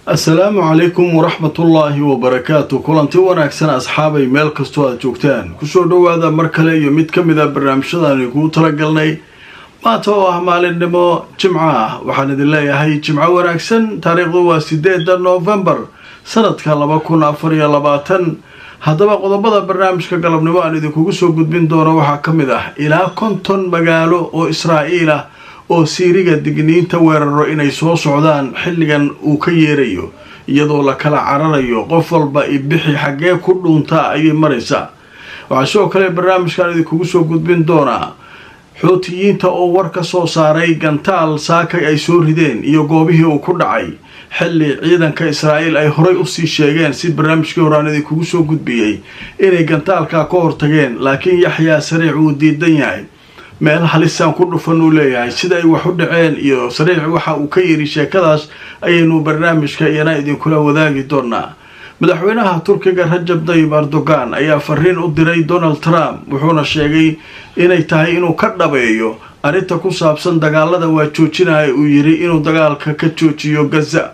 السلام عليكم ورحمة الله وبركاته. كلنتي wanaagsan asxaabay meel kasto aad joogtaan ku soo dhawaada mar kale iyo mid kamid ah barnaamijyadan ku talagalnay maanta oo ah maalinimo Jimco ah. waxaan idin leeyahay Jimco wanaagsan. taariikhdu waa 8 November sanadka 2024. haddaba qodobada barnaamijka galabnimo aan idinku soo gudbin doono waxaa kamid ah ilaa 50 magaalo oo Israa'iil ah oo Siiriga digniinta weeraro inay soo socdaan xilligan uu ka yeerayo iyadoo la kala cararayo qof walba ibixi xagee ku dhuunta ay maraysa. waxaa soo kale barnaamijkan idinku soo gudbin doona Xuutiyiinta oo war ka soo saaray gantaal saakay ay soo rideen iyo goobihii uu ku dhacay xilli ciidanka Israa'iil ay horay u sii sheegeen si barnaamijkii horaan idinku soo gudbiyay inay gantaalka ka hortageen laakiin Yaxya Sariic uu diidan yahay meel halisan ku dhufan uu leeyahay sida ay wax u dhaceen iyo Sariic waxa uu ka yiri sheekadaas ayaynu barnaamijka iyana idinku la wadaagi doonaa. madaxweynaha Turkiga Rajab Tayyip Erdogan ayaa fariin u diray Donald Trump wuxuuna sheegay inay tahay inuu ka dhabeeyo arinta ku saabsan dagaalada waa joojinaya uu yiri inuu dagaalka ka joojiyo Gaza.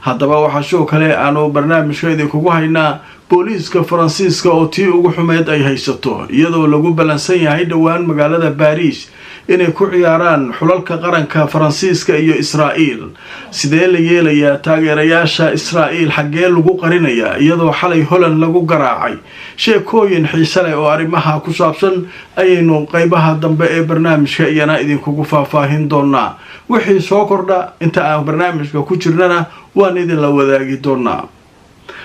haddaba waxa soo kale aanu barnaamijka idinku haynaa booliiska Faransiiska oo tii ugu xumeed ay haysato iyadoo lagu balansan yahay dhawaan magaalada Paris inay ku ciyaaraan xulalka qaranka Faransiiska iyo Israa'iil. sidee la yeelayaa taageerayaasha Israa'iil xagee lagu qarinayaa iyadoo xalay Holland lagu garaacay. sheekooyin xiiso leh oo arrimaha ku saabsan ayaynu qaybaha dambe ee barnaamijka iyana idinku faahfaahin doonaa. wixii soo kordha inta aan barnaamijka ku jirnana waan idin la wadaagi doonaa.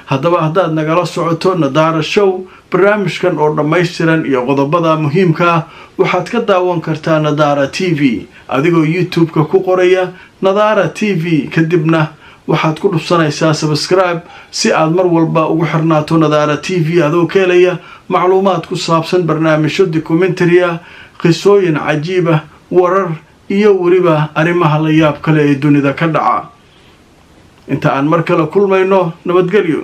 haddaba haddaad nagala socoto Nadaara Show barnaamijkan oo dhammaystiran iyo qodobada muhiimka waxaad ka daawan kartaa Nadaara TV adigoo YouTube-ka ku qoraya Nadaara TV kadibna waxaad ku dhufsanaysaa subscribe si aad mar walba ugu xirnaato Nadaara TV adoo ka helaya macluumaad ku saabsan barnaamijyo documentary ah, qisooyin cajiib ah, warar iyo wariba arrimaha la yaab kale ee dunida ka dhaca. inta aan mar kale kulmayno nabadgelyo.